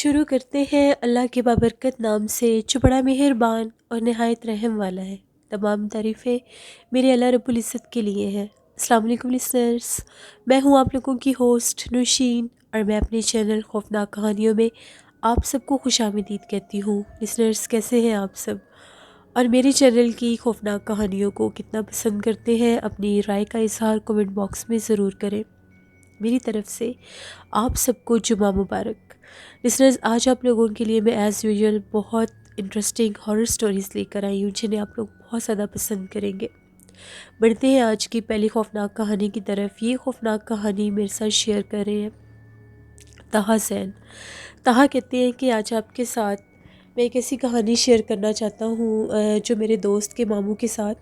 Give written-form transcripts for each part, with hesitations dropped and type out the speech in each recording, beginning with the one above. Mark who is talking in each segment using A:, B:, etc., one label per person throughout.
A: شروع کرتے ہیں اللہ کے بابرکت نام سے جو بڑا مہربان اور نہایت رحم والا ہے۔ تمام تعریفیں میرے اللہ رب العزت کے لیے ہیں۔ السلام علیکم لسنرز، میں ہوں آپ لوگوں کی ہوسٹ نوشین، اور میں اپنے چینل خوفناک کہانیوں میں آپ سب کو خوش آمدید کہتی ہوں۔ لسنرز کیسے ہیں آپ سب، اور میرے چینل کی خوفناک کہانیوں کو کتنا پسند کرتے ہیں؟ اپنی رائے کا اظہار کمنٹ باکس میں ضرور کریں۔ میری طرف سے آپ سب کو جمعہ مبارک۔ لسنرز، آج آپ لوگوں کے لیے میں ایز یوزول بہت انٹرسٹنگ ہارر سٹوریز لے کر آئی ہوں جنہیں آپ لوگ بہت زیادہ پسند کریں گے۔ بڑھتے ہیں آج کی پہلی خوفناک کہانی کی طرف۔ یہ خوفناک کہانی میرے ساتھ شیئر کر رہے ہیں طہا زین۔ طہا کہتے ہیں کہ آج آپ کے ساتھ میں ایک ایسی کہانی شیئر کرنا چاہتا ہوں جو میرے دوست کے ماموں کے ساتھ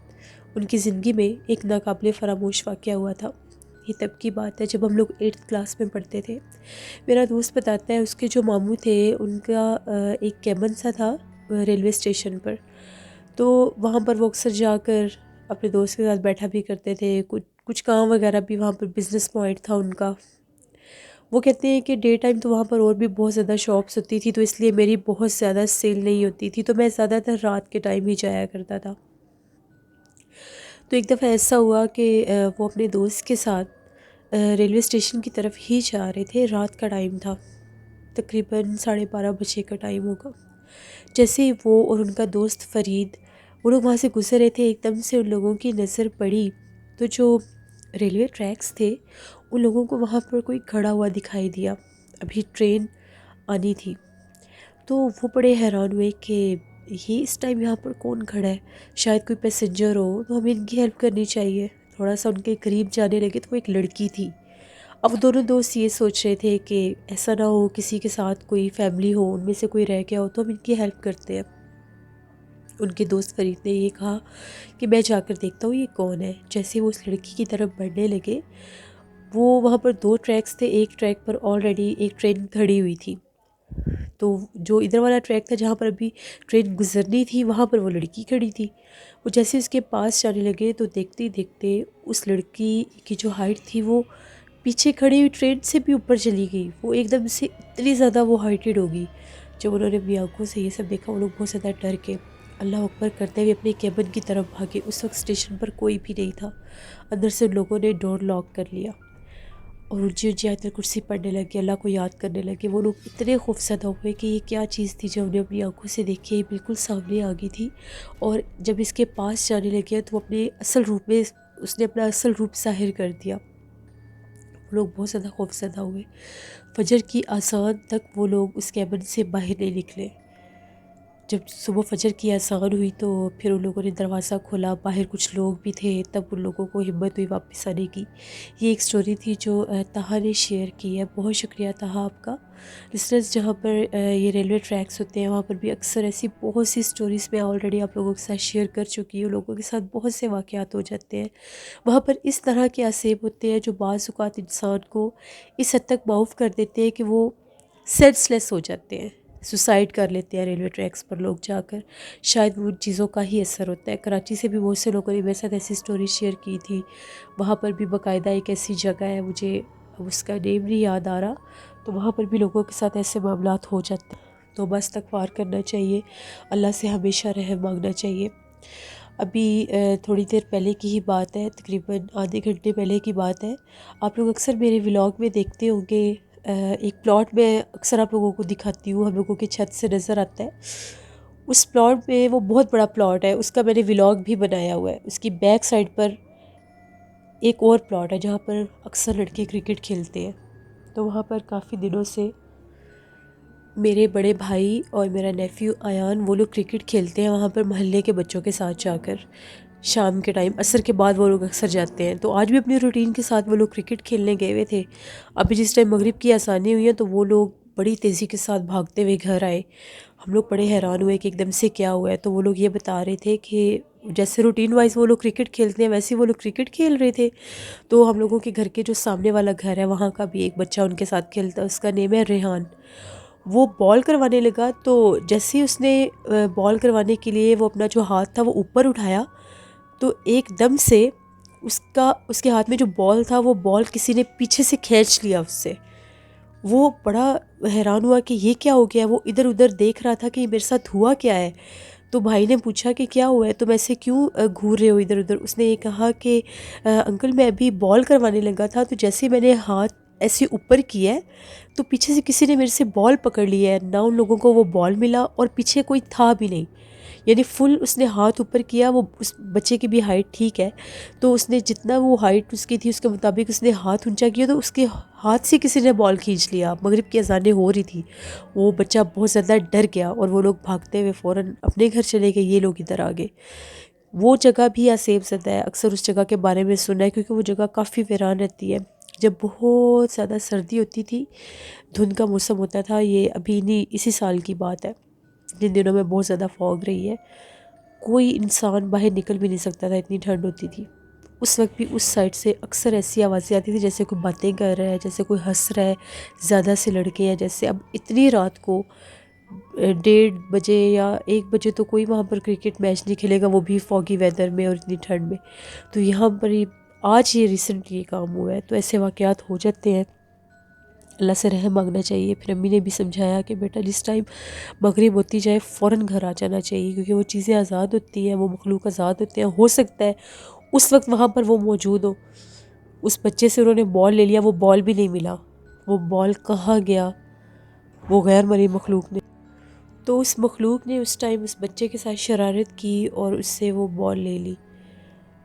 A: ان کی زندگی میں ایک ناقابل فراموش واقعہ ہوا تھا۔ یہ تب کی بات ہے جب ہم لوگ 8th کلاس میں پڑھتے تھے۔ میرا دوست بتاتا ہے اس کے جو ماموں تھے ان کا ایک کیبن سا تھا ریلوے اسٹیشن پر، تو وہاں پر وہ اکثر جا کر اپنے دوست کے ساتھ بیٹھا بھی کرتے تھے۔ کچھ کام وغیرہ بھی وہاں پر بزنس پوائنٹ تھا ان کا۔ وہ کہتے ہیں کہ ڈے ٹائم تو وہاں پر اور بھی بہت زیادہ شاپس ہوتی تھی، تو اس لیے میری بہت زیادہ سیل نہیں ہوتی تھی، تو میں زیادہ تر رات کے ٹائم ہی جایا کرتا تھا۔ تو ایک دفعہ ایسا ہوا کہ وہ اپنے دوست کے ساتھ ریلوے اسٹیشن کی طرف ہی جا رہے تھے۔ رات کا ٹائم تھا، تقریباً 12:30 بجے کا ٹائم ہوگا۔ جیسے ہی وہ اور ان کا دوست فرید وہ لوگ وہاں سے گزر رہے تھے، ایک دم سے ان لوگوں کی نظر پڑی تو جو ریلوے ٹریکس تھے ان لوگوں کو وہاں پر کوئی کھڑا ہوا دکھائی دیا۔ ابھی ٹرین آنی تھی، تو وہ بڑے حیران ہوئے کہ یہ اس ٹائم یہاں پر کون کھڑا ہے، شاید کوئی پیسنجر ہو، تو ہمیں ان کی ہیلپ کرنی چاہیے۔ تھوڑا سا ان کے قریب جانے لگے تو وہ ایک لڑکی تھی۔ اب وہ دونوں دوست یہ سوچ رہے تھے کہ ایسا نہ ہو کسی کے ساتھ کوئی فیملی ہو، ان میں سے کوئی رہ گیا ہو، تو ہم ان کی ہیلپ کرتے ہیں۔ ان کے دوست فرید نے یہ کہا کہ میں جا کر دیکھتا ہوں یہ کون ہے۔ جیسے وہ اس لڑکی کی طرف بڑھنے لگے، وہ وہاں پر 2 ٹریکس تھے، ایک ٹریک پر آلریڈی ایک ٹرین کھڑی ہوئی تھی، تو جو ادھر والا ٹریک تھا جہاں پر ابھی ٹرین گزرنی تھی وہاں پر وہ لڑکی کھڑی تھی۔ وہ جیسے اس کے پاس جانے لگے تو دیکھتے ہی دیکھتے اس لڑکی کی جو ہائٹ تھی وہ پیچھے کھڑی ہوئی ٹرین سے بھی اوپر چلی گئی۔ وہ ایک دم سے اتنی زیادہ وہ ہائٹڈ ہو گئی۔ جب انہوں نے اپنی آنکھوں سے یہ سب دیکھا، وہ لوگ بہت زیادہ ڈر کے اللہ اکبر کرتے ہوئے اپنے کیبن کی طرف بھاگے۔ اس وقت اسٹیشن پر کوئی بھی نہیں تھا، اندر سے ان لوگوں نے ڈور لاک کر لیا اور اونچی اونچی آیت الکرسی پڑھنے لگے، اللہ کو یاد کرنے لگے۔ وہ لوگ اتنے خوفزدہ ہوئے کہ یہ کیا چیز تھی جو ہم نے اپنی آنکھوں سے دیکھی، بالکل سامنے آ گئی تھی، اور جب اس کے پاس جانے لگے تو اپنے اصل روپ میں اس نے اپنا اصل روپ ظاہر کر دیا۔ وہ لوگ بہت زیادہ خوفزدہ ہوئے۔ فجر کی اذان تک وہ لوگ اس کیبن سے باہر نہیں نکلے۔ جب صبح فجر کی اذان ہوئی تو پھر ان لوگوں نے دروازہ کھولا، باہر کچھ لوگ بھی تھے، تب ان لوگوں کو ہمت ہوئی واپس آنے کی۔ یہ ایک سٹوری تھی جو طہا نے شیئر کی ہے۔ بہت شکریہ طہا آپ کا۔ لسنرز، جہاں پر یہ ریلوے ٹریکس ہوتے ہیں وہاں پر بھی اکثر ایسی بہت سی سٹوریز میں آلریڈی آپ لوگوں کے ساتھ شیئر کر چکی ہوں۔ لوگوں کے ساتھ بہت سے واقعات ہو جاتے ہیں وہاں پر، اس طرح کے عصیب ہوتے ہیں جو بعض اوقات انسان کو اس حد تک معاف کر دیتے ہیں کہ وہ سینس لیس ہو جاتے ہیں، سوسائڈ کر لیتے ہیں ریلوے ٹریکس پر لوگ جا کر۔ شاید وہ ان چیزوں کا ہی اثر ہوتا ہے۔ کراچی سے بھی بہت سے لوگوں نے میرے ساتھ ایسی سٹوری شیئر کی تھی۔ وہاں پر بھی باقاعدہ ایک ایسی جگہ ہے، مجھے اب اس کا نیم نہیں یاد آ رہا، تو وہاں پر بھی لوگوں کے ساتھ ایسے معاملات ہو جاتے ہیں، تو بس استغفار کرنا چاہیے، اللہ سے ہمیشہ رحم مانگنا چاہیے۔ ابھی تھوڑی دیر پہلے کی ہی بات ہے، تقریباً آدھے گھنٹے پہلے کی بات ہے۔ آپ لوگ اکثر میرے ولاگ میں دیکھتے ہوں گے، ایک پلاٹ میں اکثر آپ لوگوں کو دکھاتی ہوں، ہم لوگوں کی چھت سے نظر آتا ہے۔ اس پلاٹ میں، وہ بہت بڑا پلاٹ ہے، اس کا میں نے ولاگ بھی بنایا ہوا ہے۔ اس کی بیک سائڈ پر ایک اور پلاٹ ہے جہاں پر اکثر لڑکے کرکٹ کھیلتے ہیں، تو وہاں پر کافی دنوں سے میرے بڑے بھائی اور میرا نیفیو ایان وہ لوگ کرکٹ کھیلتے ہیں وہاں پر محلے کے بچوں کے ساتھ جا کر۔ شام کے ٹائم، عصر کے بعد وہ لوگ اکثر جاتے ہیں، تو آج بھی اپنی روٹین کے ساتھ وہ لوگ کرکٹ کھیلنے گئے ہوئے تھے۔ ابھی جس ٹائم مغرب کی اذانیں ہوئی ہیں تو وہ لوگ بڑی تیزی کے ساتھ بھاگتے ہوئے گھر آئے۔ ہم لوگ بڑے حیران ہوئے کہ ایک دم سے کیا ہوا ہے، تو وہ لوگ یہ بتا رہے تھے کہ جیسے روٹین وائز وہ لوگ کرکٹ کھیلتے ہیں ویسے وہ لوگ کرکٹ کھیل رہے تھے، تو ہم لوگوں کے گھر کے جو سامنے والا گھر ہے وہاں کا بھی ایک بچہ ان کے ساتھ کھیلتا ہے، اس کا نیم ہے ریحان۔ وہ بال کروانے لگا، تو جیسے ہی اس نے بال کروانے کے لیے وہ اپنا جو ہاتھ تھا وہ اوپر اٹھایا، تو ایک دم سے اس کے ہاتھ میں جو بال تھا وہ بال کسی نے پیچھے سے کھینچ لیا اس سے۔ وہ بڑا حیران ہوا کہ یہ کیا ہو گیا، وہ ادھر ادھر دیکھ رہا تھا کہ یہ میرے ساتھ ہوا کیا ہے۔ تو بھائی نے پوچھا کہ کیا ہوا ہے، تم ایسے کیوں گھور رہے ہو ادھر ادھر؟ اس نے یہ کہا کہ انکل میں ابھی بال کروانے لگا تھا، تو جیسے میں نے ہاتھ ایسے اوپر کیا ہے تو پیچھے سے کسی نے میرے سے بال پکڑ لی ہے، نہ ان لوگوں کو وہ بال ملا اور پیچھے کوئی تھا بھی نہیں۔ یعنی فل اس نے ہاتھ اوپر کیا، وہ اس بچے کی بھی ہائٹ ٹھیک ہے، تو اس نے جتنا وہ ہائٹ اس کی تھی اس کے مطابق اس نے ہاتھ اونچا کیا، تو اس کے ہاتھ سے کسی نے بال کھینچ لیا۔ مغرب کی اذانیں ہو رہی تھی، وہ بچہ بہت زیادہ ڈر گیا اور وہ لوگ بھاگتے ہوئے فوراً اپنے گھر چلے گئے، یہ لوگ ادھر آ گئے۔ وہ جگہ بھی آسیب زدہ ہے، اکثر اس جگہ کے بارے میں سنا ہے کیونکہ وہ جگہ کافی ویران رہتی ہے۔ جب بہت زیادہ سردی ہوتی تھی، دھند کا موسم ہوتا تھا، یہ ابھی نہیں اسی سال کی بات ہے، جن دنوں میں بہت زیادہ فوگ رہی ہے، کوئی انسان باہر نکل بھی نہیں سکتا تھا، اتنی ٹھنڈ ہوتی تھی۔ اس وقت بھی اس سائڈ سے اکثر ایسی آوازیں آتی تھی جیسے کوئی باتیں کر رہا ہے، جیسے کوئی ہنس رہا ہے، زیادہ سے لڑکے ہیں جیسے۔ اب اتنی رات کو 1:30 بجے یا 1 بجے تو کوئی وہاں پر کرکٹ میچ نہیں کھیلے گا، وہ بھی فوگی ویدر میں اور اتنی ٹھنڈ میں۔ تو یہاں پر آج یہ ریسنٹلی کام ہوا ہے، تو ایسے واقعات ہو جاتے ہیں، اللہ سے رحم مانگنا چاہیے۔ پھر امی نے بھی سمجھایا کہ بیٹا جس ٹائم مغرب ہوتی جائے فوراً گھر آ جانا چاہیے، کیونکہ وہ چیزیں آزاد ہوتی ہیں، وہ مخلوق آزاد ہوتے ہیں، ہو سکتا ہے اس وقت وہاں پر وہ موجود ہو۔ اس بچے سے انہوں نے بال لے لیا، وہ بال بھی نہیں ملا، وہ بال کہاں گیا، وہ غیر مرئی مخلوق نے، تو اس مخلوق نے اس ٹائم اس بچے کے ساتھ شرارت کی اور اس سے وہ بال لے لی۔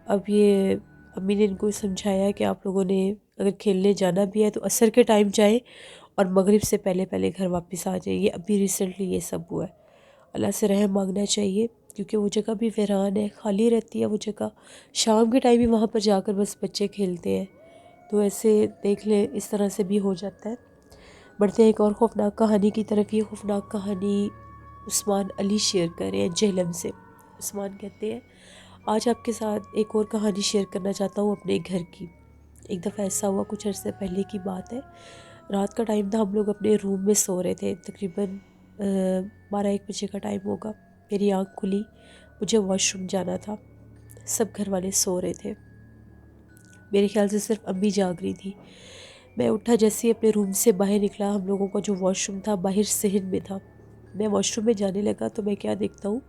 A: اب یہ امی نے ان کو سمجھایا کہ آپ لوگوں نے اگر کھیلنے جانا بھی ہے تو عصر کے ٹائم جائیں اور مغرب سے پہلے پہلے گھر واپس آ جائیں۔ یہ ابھی ریسنٹلی یہ سب ہوا ہے، اللہ سے رحم مانگنا چاہیے، کیونکہ وہ جگہ بھی ویران ہے، خالی رہتی ہے وہ جگہ، شام کے ٹائم ہی وہاں پر جا کر بس بچے کھیلتے ہیں، تو ایسے دیکھ لیں اس طرح سے بھی ہو جاتا ہے۔ بڑھتے ہیں ایک اور خوفناک کہانی کی طرف۔ یہ خوفناک کہانی عثمان علی شیئر کر رہے ہیں جہلم سے۔ عثمان کہتے ہیں آج آپ کے ساتھ ایک اور کہانی شیئر کرنا چاہتا ہوں اپنے گھر کی۔ ایک دفعہ ایسا ہوا، کچھ عرصے پہلے کی بات ہے، رات کا ٹائم تھا، ہم لوگ اپنے روم میں سو رہے تھے، تقریباً 12-1 بجے کا ٹائم ہوگا۔ میری آنکھ کھلی، مجھے واش روم جانا تھا، سب گھر والے سو رہے تھے، میرے خیال سے صرف امی جاگ رہی تھی۔ میں اٹھا، جیسے ہی اپنے روم سے باہر نکلا، ہم لوگوں کا جو واش روم تھا باہر صحن میں تھا، میں واش روم میں جانے لگا تو میں کیا دیکھتا ہوں،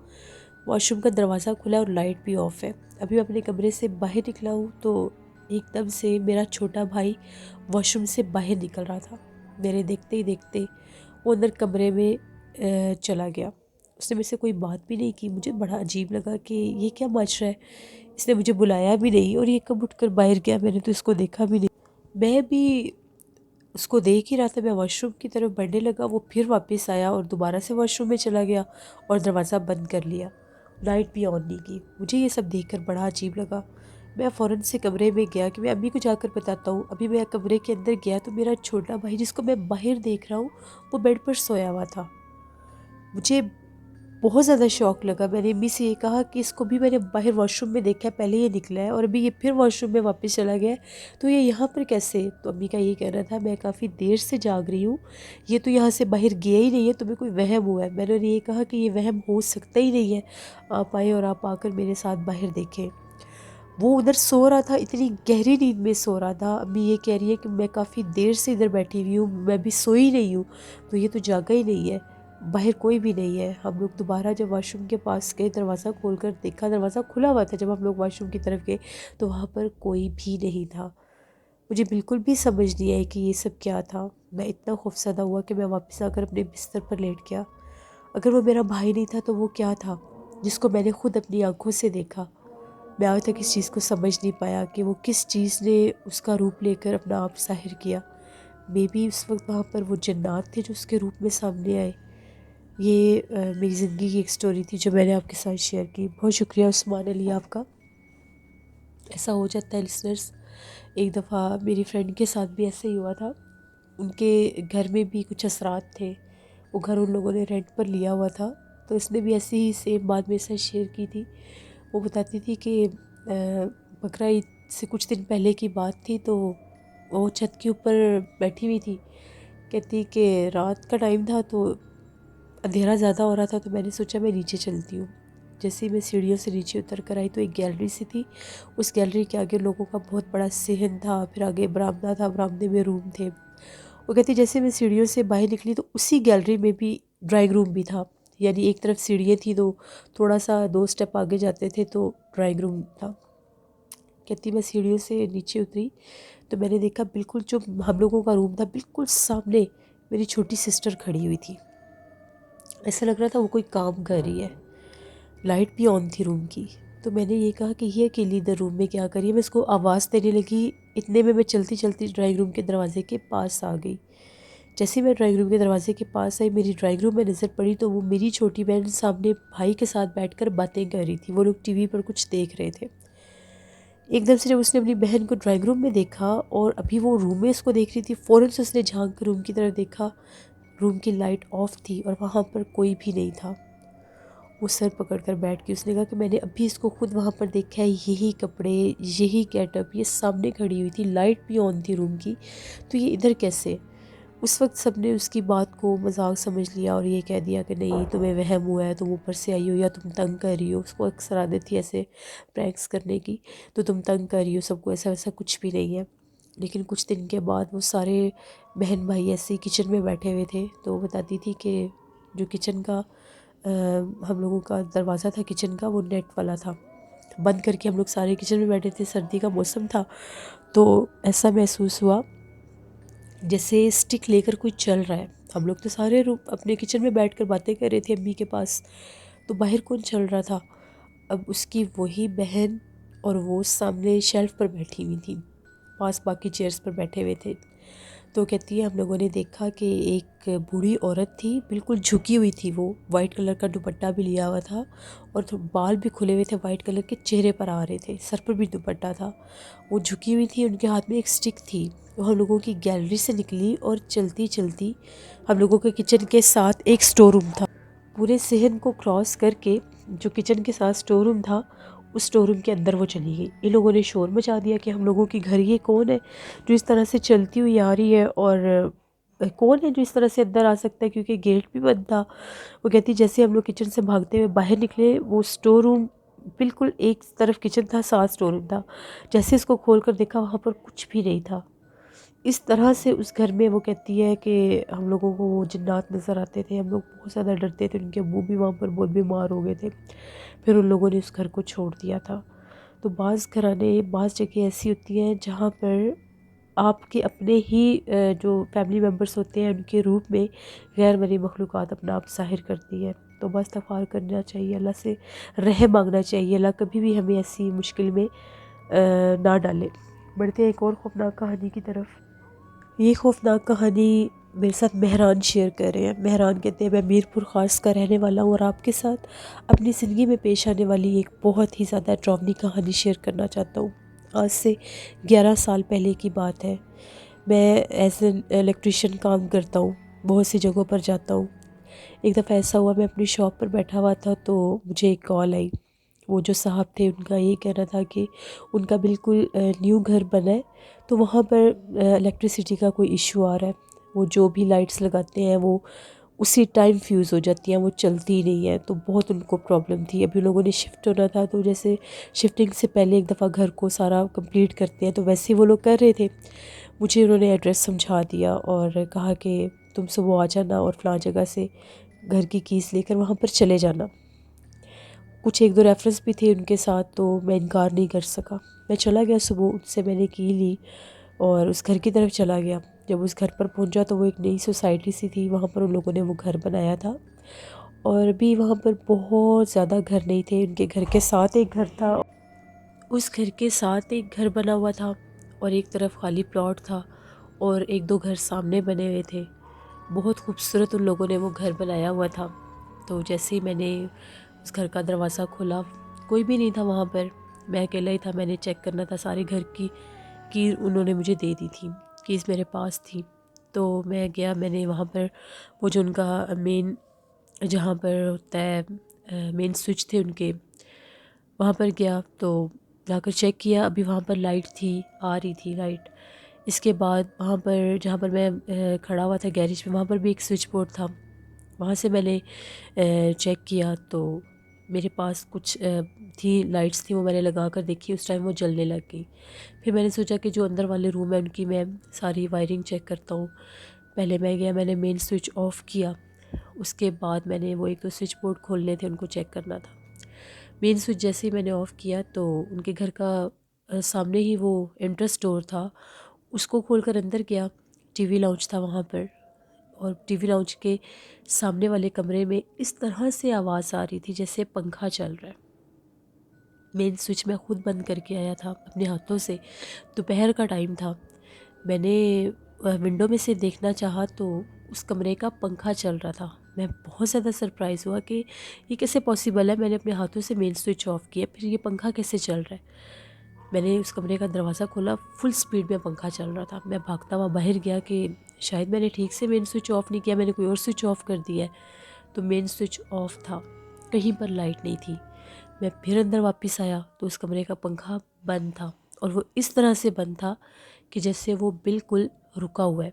A: واش روم کا دروازہ کھلا ہے اور لائٹ بھی آف ہے۔ ابھی میں اپنے کمرے سے باہر نکلا ہوں تو ایک دم سے میرا چھوٹا بھائی واش روم سے باہر نکل رہا تھا، میرے دیکھتے ہی دیکھتے وہ اندر کمرے میں چلا گیا۔ اس نے مجھ سے کوئی بات بھی نہیں کی، مجھے بڑا عجیب لگا کہ یہ کیا مچ رہا ہے، اس نے مجھے بلایا بھی نہیں اور یہ کب اٹھ کر باہر گیا، میں نے تو اس کو دیکھا بھی نہیں۔ میں بھی اس کو دیکھ ہی رہا تھا، میں واش روم کی طرف بڑھنے لگا، وہ پھر واپس آیا اور دوبارہ سے واش روم میں چلا گیا اور دروازہ بند کر لیا، لائٹ بھی آن نہیں کی۔ مجھے یہ سب دیکھ کر بڑا عجیب لگا، میں فوراً سے کمرے میں گیا کہ میں امی کو جا کر بتاتا ہوں۔ ابھی میں کمرے کے اندر گیا تو میرا چھوٹا بھائی جس کو میں باہر دیکھ رہا ہوں وہ بیڈ پر سویا ہوا تھا۔ مجھے بہت زیادہ شوق لگا، میں نے امی سے یہ کہا کہ اس کو بھی میں نے باہر واش روم میں دیکھا، پہلے یہ نکلا ہے اور ابھی یہ پھر واش روم میں واپس چلا گیا ہے، تو یہ یہاں پر کیسے؟ تو امی کا یہ کہنا تھا میں کافی دیر سے جاگ رہی ہوں، یہ تو یہاں سے باہر گیا ہی نہیں ہے، تمہیں کوئی وہم ہوا ہے۔ میں نے یہ کہا کہ یہ وہم ہو سکتا ہی نہیں ہے، آپ آئے اور آپ آ کر میرے ساتھ باہر دیکھیں۔ وہ ادھر سو رہا تھا، اتنی گہری نیند میں سو رہا تھا، امی یہ کہہ رہی ہے کہ میں کافی دیر سے ادھر بیٹھی ہوئی ہوں، میں بھی سوئی نہیں ہوں، تو یہ تو جاگا ہی نہیں ہے، باہر کوئی بھی نہیں ہے۔ ہم لوگ دوبارہ جب واش روم کے پاس گئے، دروازہ کھول کر دیکھا، دروازہ کھلا ہوا تھا، جب ہم لوگ واش روم کی طرف گئے تو وہاں پر کوئی بھی نہیں تھا۔ مجھے بالکل بھی سمجھ نہیں آئی کہ یہ سب کیا تھا، میں اتنا خوفزدہ ہوا کہ میں واپس آ کر اپنے بستر پر لیٹ گیا۔ اگر وہ میرا بھائی نہیں تھا تو وہ کیا تھا جس کو میں نے خود اپنی آنکھوں سے دیکھا؟ میں آج تک اس چیز کو سمجھ نہیں پایا کہ وہ کس چیز نے اس کا روپ لے کر اپنا آپ ظاہر کیا۔ مے بی اس وقت وہاں پر وہ جنات تھے جو اس کے روپ میں سامنے آئے۔ یہ میری زندگی کی ایک سٹوری تھی جو میں نے آپ کے ساتھ شیئر کی۔ بہت شکریہ عثمان علی آپ کا۔ ایسا ہو جاتا ہے لسنرز، ایک دفعہ میری فرینڈ کے ساتھ بھی ایسا ہی ہوا تھا، ان کے گھر میں بھی کچھ اثرات تھے، وہ گھر ان لوگوں نے رینٹ پر لیا ہوا تھا، تو اس نے بھی ایسی ہی سیم بات میرے ساتھ شیئر کی تھی۔ وہ بتاتی تھی کہ بقرہ عید سے کچھ دن پہلے کی بات تھی، تو وہ چھت کے اوپر بیٹھی ہوئی تھی، کہتی کہ رات کا ٹائم تھا تو اندھیرا زیادہ ہو رہا تھا، تو میں نے سوچا میں نیچے چلتی ہوں۔ جیسے ہی میں سیڑھیوں سے نیچے اتر کر آئی تو ایک گیلری سی تھی، اس گیلری کے آگے لوگوں کا بہت بڑا صحن تھا، پھر آگے برآمدہ تھا، برآمدے میں روم تھے، وہ کہتی جیسے میں سیڑھیوں سے باہر نکلی تو اسی گیلری میں بھی ڈرائنگ روم بھی تھا، یعنی ایک طرف سیڑھیاں تھیں تو تھوڑا سا 2 اسٹیپ آگے جاتے تھے تو ڈرائنگ روم تھا۔ کہتی میں سیڑھیوں سے نیچے اتری تو میں نے دیکھا بالکل جو ہم لوگوں کا روم تھا بالکل سامنے میری چھوٹی سسٹر کھڑی ہوئی تھی، ایسا لگ رہا تھا وہ کوئی کام کر رہی ہے، لائٹ بھی آن تھی روم کی۔ تو میں نے یہ کہا کہ یہ اکیلی ادھر روم میں کیا کری ہے، میں اس کو آواز دینے لگی، اتنے میں چلتی چلتی ڈرائنگ روم کے دروازے کے پاس آ گئی۔ جیسے ہی میں ڈرائنگ روم کے دروازے کے پاس آئی، میری ڈرائنگ روم میں نظر پڑی تو وہ میری چھوٹی بہن سامنے بھائی کے ساتھ بیٹھ کر باتیں کر رہی تھی، وہ لوگ ٹی وی پر کچھ دیکھ رہے تھے۔ ایک دم سے جب اس نے اپنی بہن کو ڈرائنگ روم میں دیکھا اور ابھی وہ روم میں اس کو دیکھ رہی تھی، فوراً سے اس نے جھانک کر روم کی طرف دیکھا، روم کی لائٹ آف تھی اور وہاں پر کوئی بھی نہیں تھا۔ وہ سر پکڑ کر بیٹھ گئی، اس نے کہا کہ میں نے ابھی اس کو خود وہاں پر دیکھا ہے، یہی کپڑے، یہی گیٹ اپ، یہ سامنے کھڑی ہوئی تھی، لائٹ بھی آن تھی روم کی، تو یہ ادھر کیسے؟ اس وقت سب نے اس کی بات کو مذاق سمجھ لیا اور یہ کہہ دیا کہ نہیں تمہیں وہم ہوا ہے، تم اوپر سے آئی ہو یا تم تنگ کر رہی ہو، اس کو اکثر عادت تھی ایسے پرینکس کرنے کی، تو تم تنگ کر رہی ہو سب کو، ایسا ویسا کچھ بھی نہیں ہے۔ لیکن کچھ دن کے بعد وہ سارے بہن بھائی ایسے کچن میں بیٹھے ہوئے تھے تو وہ بتاتی تھی کہ جو کچن کا ہم لوگوں کا دروازہ تھا کچن کا، وہ نیٹ والا تھا، بند کر کے ہم لوگ سارے کچن میں بیٹھے تھے، سردی کا موسم تھا، تو ایسا محسوس ہوا جیسے اسٹک لے کر کوئی چل رہا ہے۔ ہم لوگ تو سارے اپنے کچن میں بیٹھ کر باتیں کر رہے تھے امی کے پاس، تو باہر کون چل رہا تھا؟ اب اس کی وہی بہن اور وہ سامنے شیلف پر بیٹھی ہوئی تھیں، پاس باقی چیئرز پر بیٹھے ہوئے تھے۔ تو کہتی ہے ہم لوگوں نے دیکھا کہ ایک بوڑھی عورت تھی، بالکل جھکی ہوئی تھی، وہ وائٹ کلر کا دوپٹہ بھی لیا ہوا تھا اور بال بھی کھلے ہوئے تھے وائٹ کلر کے، چہرے پر آ رہے تھے، سر پر بھی دوپٹہ تھا، وہ جھکی ہوئی تھی، ان کے ہاتھ میں ایک سٹک تھی۔ وہ ہم لوگوں کی گیلری سے نکلی اور چلتی چلتی ہم لوگوں کے کچن کے ساتھ ایک سٹور روم تھا، پورے صحن کو کراس کر کے جو کچن کے ساتھ سٹور روم تھا اس سٹور روم کے اندر وہ چلی گئی۔ ان لوگوں نے شور مچا دیا کہ ہم لوگوں کی گھر یہ کون ہے جو اس طرح سے چلتی ہوئی آ رہی ہے، اور کون ہے جو اس طرح سے اندر آ سکتا ہے، کیونکہ گیٹ بھی بند تھا۔ وہ کہتی جیسے ہم لوگ کچن سے بھاگتے ہوئے باہر نکلے، وہ سٹور روم بالکل ایک طرف کچن تھا، ساتھ سٹور روم تھا، جیسے اس کو کھول کر دیکھا وہاں پر کچھ بھی نہیں تھا۔ اس طرح سے اس گھر میں وہ کہتی ہے کہ ہم لوگوں کو وہ جنات نظر آتے تھے، ہم لوگ بہت زیادہ ڈرتے تھے، ان کے ابو بھی وہاں پر بہت بیمار ہو گئے تھے، پھر ان لوگوں نے اس گھر کو چھوڑ دیا تھا۔ تو بعض گھرانے، بعض جگہ ایسی ہوتی ہیں جہاں پر آپ کے اپنے ہی جو فیملی ممبرس ہوتے ہیں ان کے روپ میں غیر مرئی مخلوقات اپنا آپ ظاہر کرتی ہے۔ تو بس استغفار کرنا چاہیے، اللہ سے رحم مانگنا چاہیے، اللہ کبھی بھی ہمیں ایسی مشکل میں نہ ڈالے۔ بڑھتے ہیں ایک اور خوفناک کہانی کی طرف۔ یہ خوفناک کہانی میرے ساتھ مہران شیئر کر رہے ہیں۔ مہران کہتے ہیں میں میرپور خاص کا رہنے والا ہوں اور آپ کے ساتھ اپنی زندگی میں پیش آنے والی ایک بہت ہی زیادہ ڈراؤنی کہانی شیئر کرنا چاہتا ہوں۔ آج سے 11 سال پہلے کی بات ہے، میں ایز این الیکٹریشین کام کرتا ہوں، بہت سی جگہوں پر جاتا ہوں۔ ایک دفعہ ایسا ہوا میں اپنی شاپ پر بیٹھا ہوا تھا تو مجھے ایک کال آئی، وہ جو صاحب تھے ان کا یہ کہنا تھا کہ ان کا بالکل نیو گھر بنا ہے تو وہاں پر الیکٹریسٹی کا کوئی ایشو آ رہا ہے، وہ جو بھی لائٹس لگاتے ہیں وہ اسی ٹائم فیوز ہو جاتی ہیں، وہ چلتی ہی نہیں ہے، تو بہت ان کو پرابلم تھی۔ ابھی لوگوں نے شفٹ ہونا تھا تو جیسے شفٹنگ سے پہلے ایک دفعہ گھر کو سارا کمپلیٹ کرتے ہیں تو ویسے ہی وہ لوگ کر رہے تھے۔ مجھے انہوں نے ایڈریس سمجھا دیا اور کہا کہ تم صبح آ جانا اور فلاں جگہ سے گھر کی کیس لے کر وہاں پر چلے جانا۔ کچھ ایک دو ریفرنس بھی تھے ان کے ساتھ تو میں انکار نہیں کر سکا، میں چلا گیا صبح، ان سے میں نے کی لی اور اس گھر کی طرف چلا گیا۔ جب اس گھر پر پہنچا تو وہ ایک نئی سوسائٹی سی تھی، وہاں پر ان لوگوں نے وہ گھر بنایا تھا اور بھی وہاں پر بہت زیادہ گھر نہیں تھے، ان کے گھر کے ساتھ ایک گھر تھا، اس گھر کے ساتھ ایک گھر بنا ہوا تھا اور ایک طرف خالی پلاٹ تھا اور ایک دو گھر سامنے بنے ہوئے تھے۔ بہت خوبصورت ان لوگوں نے وہ گھر بنایا ہوا تھا۔ تو جیسے ہی میں نے اس گھر کا دروازہ کھولا کوئی بھی نہیں تھا وہاں پر، میں اکیلا ہی تھا، میں نے چیک کرنا تھا، سارے گھر کی انہوں نے مجھے دے دی تھی، کیز میرے پاس تھی۔ تو میں گیا، میں نے وہاں پر وہ جو ان کا مین جہاں پر ہوتا ہے مین سوئچ تھے ان کے، وہاں پر گیا تو جا کر چیک کیا، ابھی وہاں پر لائٹ تھی، آ رہی تھی لائٹ۔ اس کے بعد وہاں پر جہاں پر میں کھڑا ہوا تھا گیریج میں، وہاں پر بھی ایک سوئچ بورڈ تھا، وہاں سے میں نے چیک کیا تو میرے پاس کچھ تھی لائٹس تھیں، وہ میں نے لگا کر دیکھی، اس ٹائم وہ جلنے لگ گئی۔ پھر میں نے سوچا کہ جو اندر والے روم ہیں ان کی میں ساری وائرنگ چیک کرتا ہوں۔ پہلے میں گیا، میں نے مین سوئچ آف کیا، اس کے بعد میں نے وہ ایک تو سوئچ بورڈ کھولنے تھے، ان کو چیک کرنا تھا۔ مین سوئچ جیسے ہی میں نے آف کیا تو ان کے گھر کا سامنے ہی وہ انٹرس ڈور تھا، اس کو کھول کر اندر گیا۔ ٹی وی لاؤنج تھا وہاں پر، اور ٹی وی لاؤنج کے سامنے والے کمرے میں اس طرح سے آواز آ رہی تھی جیسے پنکھا چل رہا ہے۔ مین سوئچ میں خود بند کر کے آیا تھا اپنے ہاتھوں سے، دوپہر کا ٹائم تھا۔ میں نے ونڈو میں سے دیکھنا چاہا تو اس کمرے کا پنکھا چل رہا تھا۔ میں بہت زیادہ سرپرائز ہوا کہ یہ کیسے پاسیبل ہے، میں نے اپنے ہاتھوں سے مین سوئچ آف کیا، پھر یہ پنکھا کیسے چل رہا ہے۔ میں نے اس کمرے کا دروازہ کھولا، فل سپیڈ میں پنکھا چل رہا تھا۔ میں بھاگتا ہوا باہر گیا کہ شاید میں نے ٹھیک سے مین سوئچ آف نہیں کیا، میں نے کوئی اور سوئچ آف کر دیا ہے۔ تو مین سوئچ آف تھا، کہیں پر لائٹ نہیں تھی۔ میں پھر اندر واپس آیا تو اس کمرے کا پنکھا بند تھا، اور وہ اس طرح سے بند تھا کہ جیسے وہ بالکل رکا ہوا ہے،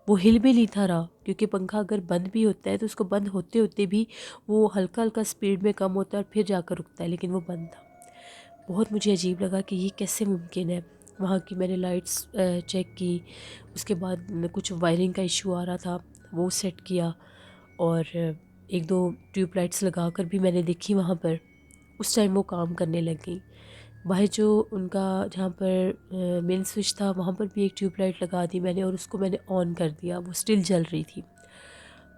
A: وہ ہل بھی نہیں تھا رہا، کیونکہ پنکھا اگر بند بھی ہوتا ہے تو اس کو بند ہوتے ہوتے بھی وہ ہلکا ہلکا سپیڈ میں کم ہوتا ہے اور پھر جا کر رکتا ہے، لیکن وہ بند تھا۔ بہت مجھے عجیب لگا کہ یہ کیسے ممکن ہے۔ وہاں کی میں نے لائٹس چیک کی، اس کے بعد کچھ وائرنگ کا ایشو آ رہا تھا، وہ سیٹ کیا، اور ایک دو ٹیوب لائٹس لگا کر بھی میں نے دیکھی وہاں پر، اس ٹائم وہ کام کرنے لگ گئی۔ باہر جو ان کا جہاں پر مین سوئچ تھا وہاں پر بھی ایک ٹیوب لائٹ لگا دی میں نے، اور اس کو میں نے آن کر دیا، وہ سٹل جل رہی تھی۔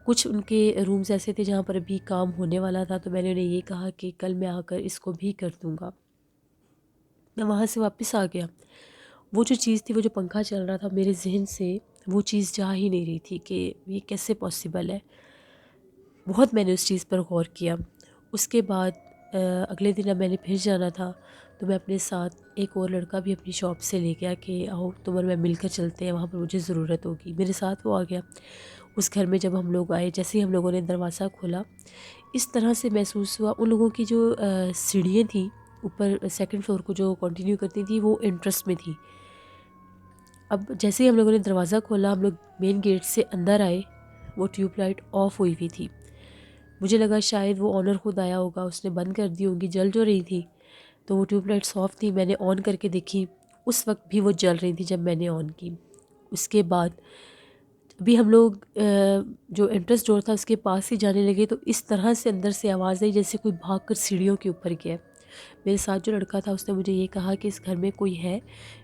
A: کچھ ان کے رومز ایسے تھے جہاں پر ابھی کام ہونے والا تھا، تو میں نے انہیں یہ کہا کہ کل میں آ کر اس کو بھی کر دوں گا۔ میں وہاں سے واپس آ گیا، وہ جو چیز تھی، وہ جو پنکھا چل رہا تھا، میرے ذہن سے وہ چیز جا ہی نہیں رہی تھی کہ یہ کیسے پاسیبل ہے۔ بہت میں نے اس چیز پر غور کیا۔ اس کے بعد اگلے دن اب میں نے پھر جانا تھا، تو میں اپنے ساتھ ایک اور لڑکا بھی اپنی شاپ سے لے گیا کہ آؤ تم اور میں مل کر چلتے ہیں، وہاں پر مجھے ضرورت ہوگی۔ میرے ساتھ وہ آ گیا۔ اس گھر میں جب ہم لوگ آئے، جیسے ہی ہم لوگوں نے دروازہ کھولا، اس طرح سے محسوس ہوا، ان لوگوں کی جو سیڑھیاں تھیں اوپر سیکنڈ فلور کو جو کنٹینیو کرتی تھی، وہ انٹرسٹ میں تھی۔ اب جیسے ہی ہم لوگوں نے دروازہ کھولا، ہم لوگ مین گیٹ سے اندر آئے، وہ ٹیوب لائٹ آف ہوئی ہوئی تھی۔ مجھے لگا شاید وہ آنر خود آیا ہوگا، اس نے بند کر دی ہوگی، جل جو رہی تھی، تو وہ ٹیوب لائٹس آف تھی۔ میں نے آن کر کے دیکھی، اس وقت بھی وہ جل رہی تھی جب میں نے آن کی۔ اس کے بعد ابھی ہم لوگ جو انٹرس ڈور تھا اس کے پاس ہی جانے لگے، تو اس طرح سے اندر سے آواز آئی جیسے کوئی بھاگ کر سیڑھیوں کے اوپر گیا۔ میرے ساتھ جو لڑکا تھا اس نے مجھے یہ کہا کہ اس گھر میں کوئی ہے؟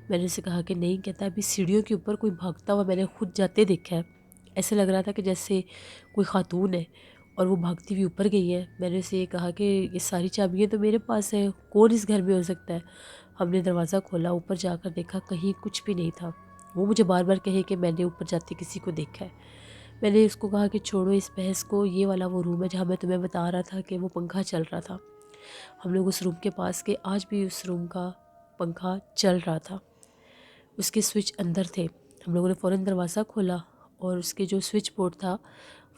A: میں نے اسے کہا کہ نہیں۔ کہتا ابھی سیڑھیوں کے اوپر کوئی بھاگتا ہوا میں نے خود جاتے دیکھا ہے، ایسے لگ رہا تھا کہ جیسے کوئی خاتون ہے اور وہ بھاگتی ہوئی اوپر گئی ہے۔ میں نے اسے یہ کہا کہ یہ ساری چابیاں تو میرے پاس ہیں، کون اس گھر میں ہو سکتا ہے؟ ہم نے دروازہ کھولا، اوپر جا کر دیکھا، کہیں کچھ بھی نہیں تھا۔ وہ مجھے بار بار کہے کہ میں نے اوپر جاتے کسی کو دیکھا ہے۔ میں نے اس کو کہا کہ چھوڑو اس بحث کو، یہ والا وہ روم ہے جہاں میں تمہیں بتا رہا تھا کہ وہ پنکھا چل رہا تھا۔ ہم لوگ اس روم کے پاس گئے، آج بھی اس روم کا پنکھا چل رہا تھا، اس کے سوئچ اندر تھے۔ ہم لوگوں نے فوراً دروازہ کھولا، اور اس کے جو سوئچ بورڈ تھا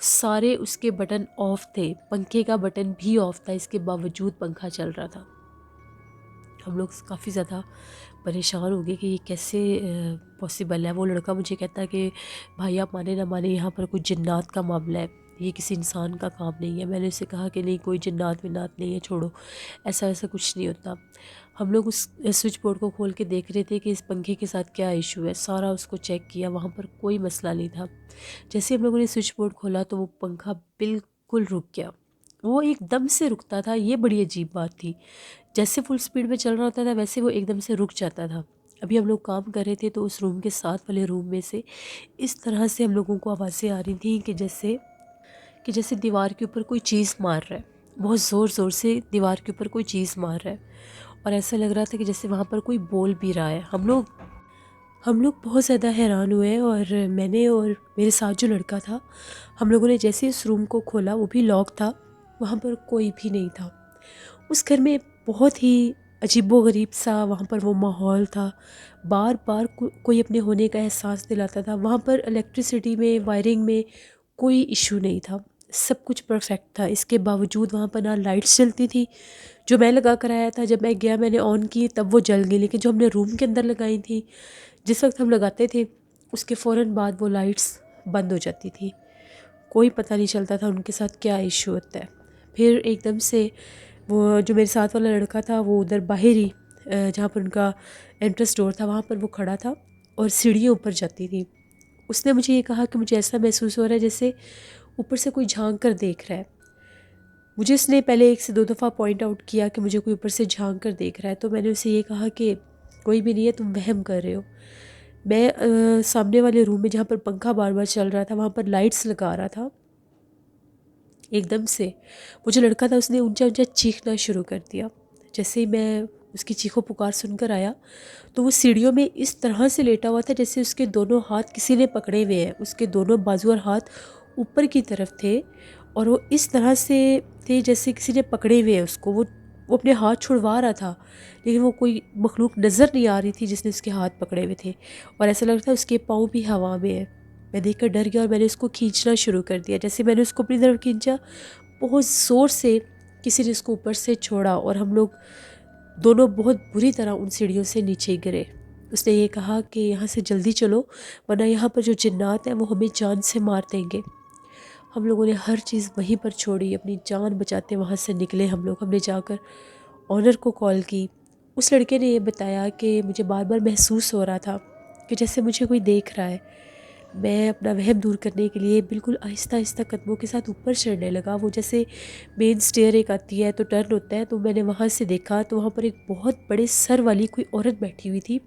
A: سارے اس کے بٹن آف تھے، پنکھے کا بٹن بھی آف تھا، اس کے باوجود پنکھا چل رہا تھا۔ ہم لوگ کافی زیادہ پریشان ہو گئے کہ یہ کیسے پاسیبل ہے۔ وہ لڑکا مجھے کہتا ہے کہ بھائی آپ مانے نہ مانے، یہاں پر کوئی جنات کا معاملہ ہے، یہ کسی انسان کا کام نہیں ہے۔ میں نے اسے کہا کہ نہیں، کوئی جنات ونات نہیں ہے، چھوڑو، ایسا ویسا کچھ نہیں ہوتا۔ ہم لوگ اس سوئچ بورڈ کو کھول کے دیکھ رہے تھے کہ اس پنکھے کے ساتھ کیا ایشو ہے، سارا اس کو چیک کیا، وہاں پر کوئی مسئلہ نہیں تھا۔ جیسے ہم لوگوں نے سوئچ بورڈ کھولا تو وہ پنکھا بالکل رک گیا، وہ ایک دم سے رکتا تھا، یہ بڑی عجیب بات تھی۔ جیسے فل سپیڈ میں چل رہا ہوتا تھا ویسے وہ ایک دم سے رک جاتا تھا۔ ابھی ہم لوگ کام کر رہے تھے تو اس روم کے ساتھ والے روم میں سے اس طرح سے ہم لوگوں کو آوازیں آ رہی تھیں کہ جیسے دیوار کے اوپر کوئی چیز مار رہا ہے، بہت زور زور سے دیوار کے اوپر کوئی چیز مار رہا ہے، اور ایسا لگ رہا تھا کہ جیسے وہاں پر کوئی بول بھی رہا ہے۔ ہم لوگ بہت زیادہ حیران ہوئے، اور میں نے اور میرے ساتھ جو لڑکا تھا، ہم لوگوں نے جیسے اس روم کو کھولا، وہ بھی لاک تھا، وہاں پر کوئی بھی نہیں تھا۔ اس گھر میں بہت ہی عجیب و غریب سا وہاں پر وہ ماحول تھا، بار بار کوئی اپنے ہونے کا احساس دلاتا تھا۔ وہاں پر الیکٹریسٹی میں، وائرنگ میں کوئی ایشو نہیں تھا، سب کچھ پرفیکٹ تھا۔ اس کے باوجود وہاں پر نہ لائٹس جلتی تھی، جو میں لگا کر آیا تھا، جب میں گیا میں نے آن کی تب وہ جل گئی، لیکن جو ہم نے روم کے اندر لگائی تھی، جس وقت ہم لگاتے تھے اس کے فوراً بعد وہ لائٹس بند ہو جاتی تھی، کوئی پتہ نہیں چلتا تھا ان کے ساتھ کیا ایشو ہوتا ہے۔ پھر ایک دم سے وہ جو میرے ساتھ والا لڑکا تھا وہ ادھر باہر ہی جہاں پر ان کا انٹرس ڈور تھا وہاں پر وہ کھڑا تھا اور سیڑھیوں اوپر جاتی تھی. اس نے مجھے یہ کہا کہ مجھے ایسا محسوس ہو رہا ہے جیسے اوپر سے کوئی جھانک کر دیکھ رہا ہے. مجھے اس نے پہلے 1 سے 2 دفعہ پوائنٹ آؤٹ کیا کہ مجھے کوئی اوپر سے جھانک کر دیکھ رہا ہے، تو میں نے اسے یہ کہا کہ کوئی بھی نہیں ہے، تم وہم کر رہے ہو. میں سامنے والے روم میں جہاں پر پنکھا بار بار چل رہا تھا وہاں پر لائٹس لگا رہا تھا. ایک دم سے وہ جو لڑکا تھا اس نے اونچا اونچا چیخنا شروع کر دیا. جیسے ہی میں اس کی چیخو پکار سن کر آیا تو وہ سیڑھیوں میں اس طرح سے لیٹا ہوا تھا جیسے اس کے دونوں ہاتھ کسی نے پکڑے ہوئے ہیں. اس کے دونوں بازو اور ہاتھ اوپر کی طرف تھے اور وہ اس طرح سے تھے جیسے کسی نے پکڑے ہوئے ہیں اس کو. وہ اپنے ہاتھ چھڑوا رہا تھا لیکن وہ کوئی مخلوق نظر نہیں آ رہی تھی جس نے اس کے ہاتھ پکڑے ہوئے تھے، اور ایسا لگ رہا تھا اس کے پاؤں بھی ہوا میں ہیں. میں دیکھ کر ڈر گیا اور میں نے اس کو کھینچنا شروع کر دیا. جیسے میں نے اس کو اپنی طرف کھینچا بہت زور سے کسی نے اس کو اوپر سے چھوڑا اور ہم لوگ دونوں بہت بری طرح ان سیڑھیوں سے نیچے گرے. اس نے یہ کہا کہ یہاں سے جلدی چلو ورنہ یہاں پر جو جنات ہیں وہ ہمیں جان سے مار دیں گے. ہم لوگوں نے ہر چیز وہیں پر چھوڑی، اپنی جان بچاتے وہاں سے نکلے ہم لوگ. ہم نے جا کر آنر کو کال کی. اس لڑکے نے یہ بتایا کہ مجھے بار بار محسوس ہو رہا تھا کہ جیسے مجھے کوئی دیکھ رہا ہے. میں اپنا وہم دور کرنے کے لیے بالکل آہستہ آہستہ قدموں کے ساتھ اوپر چڑھنے لگا. وہ جیسے مین سٹیئر ایک آتی ہے تو ٹرن ہوتا ہے، تو میں نے وہاں سے دیکھا تو وہاں پر ایک بہت بڑے سر والی کوئی عورت بیٹھی ہوئی تھی.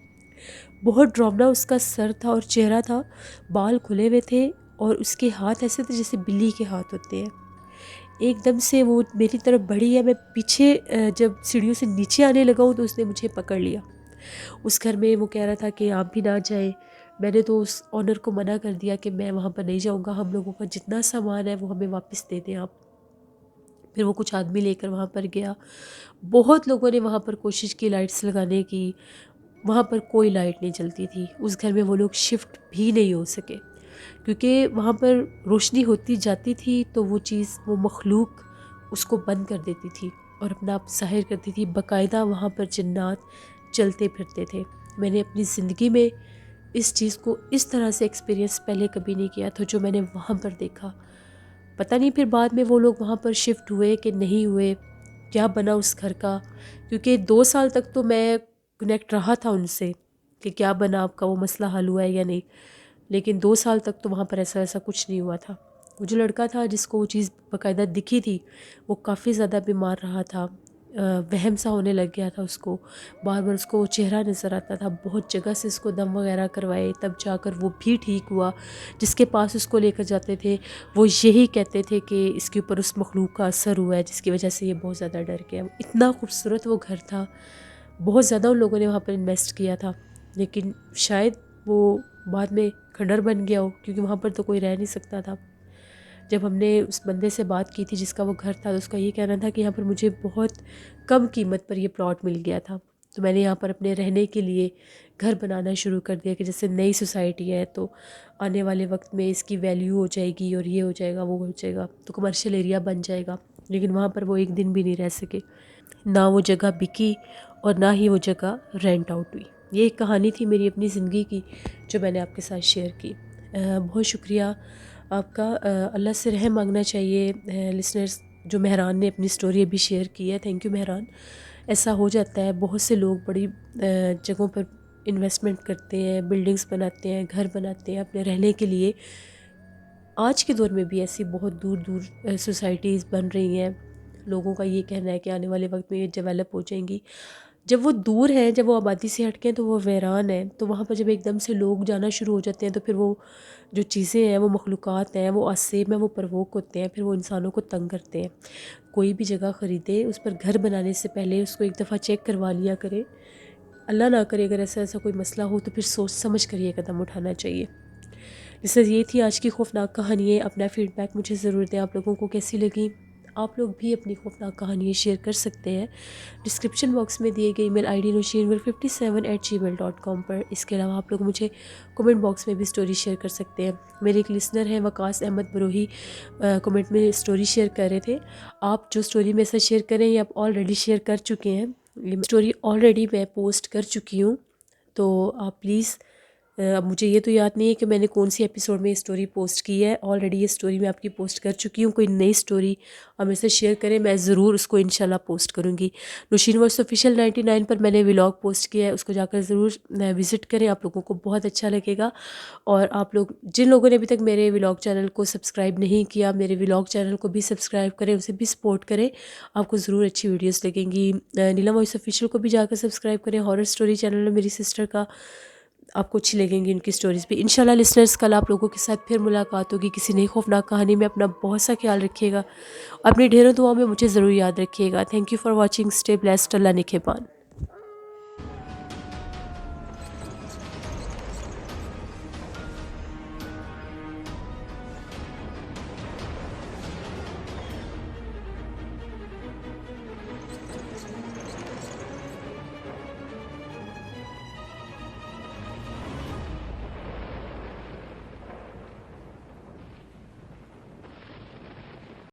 A: بہت ڈراؤنا اس کا سر تھا اور چہرہ تھا، بال کھلے ہوئے تھے اور اس کے ہاتھ ایسے تھے جیسے بلی کے ہاتھ ہوتے ہیں. ایک دم سے وہ میری طرف بڑھی ہے. میں پیچھے جب سیڑھیوں سے نیچے آنے لگا ہوں تو اس نے مجھے پکڑ لیا. اس گھر میں وہ کہہ رہا تھا کہ آپ بھی نہ جائیں. میں نے تو اس آنر کو منع کر دیا کہ میں وہاں پر نہیں جاؤں گا، ہم لوگوں کا جتنا سامان ہے وہ ہمیں واپس دے دیں آپ. پھر وہ کچھ آدمی لے کر وہاں پر گیا. بہت لوگوں نے وہاں پر کوشش کی لائٹس لگانے کی، وہاں پر کوئی لائٹ نہیں چلتی تھی. اس گھر میں وہ لوگ شفٹ بھی نہیں ہو سکے کیونکہ وہاں پر روشنی ہوتی جاتی تھی تو وہ چیز، وہ مخلوق اس کو بند کر دیتی تھی اور اپنا آپ ظاہر کرتی تھی. باقاعدہ وہاں پر جنات چلتے پھرتے تھے. میں نے اپنی زندگی میں اس چیز کو اس طرح سے ایکسپیرینس پہلے کبھی نہیں کیا تھا جو میں نے وہاں پر دیکھا. پتہ نہیں پھر بعد میں وہ لوگ وہاں پر شفٹ ہوئے کہ نہیں ہوئے، کیا بنا اس گھر کا، کیونکہ 2 سال تک تو میں کنیکٹ رہا تھا ان سے کہ کیا بنا آپ کا، وہ مسئلہ حل ہوا ہے یا نہیں. لیکن 2 سال تک تو وہاں پر ایسا کچھ نہیں ہوا تھا. وہ جو لڑکا تھا جس کو وہ چیز باقاعدہ دکھی تھی وہ کافی زیادہ بیمار رہا تھا. وہم سا ہونے لگ گیا تھا اس کو. بار بار اس کو چہرہ نظر آتا تھا. بہت جگہ سے اس کو دم وغیرہ کروائے تب جا کر وہ بھی ٹھیک ہوا. جس کے پاس اس کو لے کر جاتے تھے وہ یہی کہتے تھے کہ اس کے اوپر اس مخلوق کا اثر ہوا ہے جس کی وجہ سے یہ بہت زیادہ ڈر گیا. اتنا خوبصورت وہ گھر تھا، بہت زیادہ ان لوگوں نے وہاں پر انویسٹ کیا تھا، لیکن شاید وہ بعد میں کھنڈر بن گیا ہو کیونکہ وہاں پر تو کوئی رہ نہیں سکتا تھا. جب ہم نے اس بندے سے بات کی تھی جس کا وہ گھر تھا تو اس کا یہ کہنا تھا کہ یہاں پر مجھے بہت کم قیمت پر یہ پلاٹ مل گیا تھا، تو میں نے یہاں پر اپنے رہنے کے لیے گھر بنانا شروع کر دیا کہ جیسے نئی سوسائٹی ہے تو آنے والے وقت میں اس کی ویلیو ہو جائے گی اور یہ ہو جائے گا وہ ہو جائے گا تو کمرشل ایریا بن جائے گا. لیکن وہاں پر وہ ایک دن بھی نہیں رہ سکے، نہ وہ جگہ بکی اور نہ ہی وہ جگہ رینٹ آؤٹ ہوئی. یہ ایک کہانی تھی میری اپنی زندگی کی جو میں نے آپ کے ساتھ شیئر کی. بہت شکریہ آپ کا. اللہ سے رحم مانگنا چاہیے لسنرز. جو مہران نے اپنی سٹوری ابھی شیئر کی ہے، تھینک یو مہران. ایسا ہو جاتا ہے، بہت سے لوگ بڑی جگہوں پر انویسٹمنٹ کرتے ہیں، بلڈنگز بناتے ہیں، گھر بناتے ہیں اپنے رہنے کے لیے. آج کے دور میں بھی ایسی بہت دور دور سوسائٹیز بن رہی ہیں. لوگوں کا یہ کہنا ہے کہ آنے والے وقت میں یہ ڈیولپ ہو جائیں گی. جب وہ دور ہیں، جب وہ آبادی سے ہٹ کے ہیں تو وہ ویران ہیں، تو وہاں پر جب ایک دم سے لوگ جانا شروع ہو جاتے ہیں تو پھر وہ جو چیزیں ہیں، وہ مخلوقات ہیں، وہ آسیب میں وہ پرووک ہوتے ہیں، پھر وہ انسانوں کو تنگ کرتے ہیں. کوئی بھی جگہ خریدے اس پر گھر بنانے سے پہلے اس کو ایک دفعہ چیک کروا لیا کرے. اللہ نہ کرے اگر ایسا کوئی مسئلہ ہو تو پھر سوچ سمجھ کر یہ قدم اٹھانا چاہیے. جس یہ تھی آج کی خوفناک کہانی. اپنا فیڈ بیک مجھے ضرور دیں، آپ لوگوں کو کیسی لگی. آپ لوگ بھی اپنی خوفناک کہانیاں شیئر کر سکتے ہیں ڈسکرپشن باکس میں دیے گئے ای میل آئی ڈی نوشینور57@gmail.com پر. اس کے علاوہ آپ لوگ مجھے کمنٹ باکس میں بھی سٹوری شیئر کر سکتے ہیں. میرے ایک لسنر ہیں وقاص احمد بروہی، کمنٹ میں سٹوری شیئر کر رہے تھے. آپ جو سٹوری میرے ساتھ شیئر کریں یہ آپ آلریڈی شیئر کر چکے ہیں. یہ سٹوری آلریڈی میں پوسٹ کر چکی ہوں، تو آپ پلیز اب مجھے یہ تو یاد نہیں ہے کہ میں نے کون سی ایپیسوڈ میں اسٹوری پوسٹ کی ہے. آلریڈی یہ اسٹوری میں آپ کی پوسٹ کر چکی ہوں. کوئی نئی اسٹوری آپ میرے سے شیئر کریں، میں ضرور اس کو انشاءاللہ پوسٹ کروں گی. نوشین ورس آفیشیل 99 پر میں نے ولاگ پوسٹ کیا ہے، اس کو جا کر ضرور وزٹ کریں، آپ لوگوں کو بہت اچھا لگے گا. اور آپ لوگ جن لوگوں نے ابھی تک میرے ولاگ چینل کو سبسکرائب نہیں کیا، میرے ولاگ چینل کو بھی سبسکرائب کریں، اسے بھی سپورٹ کریں، آپ کو ضرور اچھی ویڈیوز لگیں گی. نیلم وائس آفیشیل کو بھی جا کر سبسکرائب کریں، ہارر اسٹوری چینل ہے میری سسٹر کا، آپ کو اچھی لگیں گی ان کی سٹوریز بھی. انشاءاللہ لسنرز کل آپ لوگوں کے ساتھ پھر ملاقات ہوگی کسی نئی خوفناک کہانی میں. اپنا بہت سا خیال رکھیے گا، اپنی ڈھیروں دعاؤں میں مجھے ضرور یاد رکھیے گا. Thank you for watching. Stay blessed. اللہ نگہبان.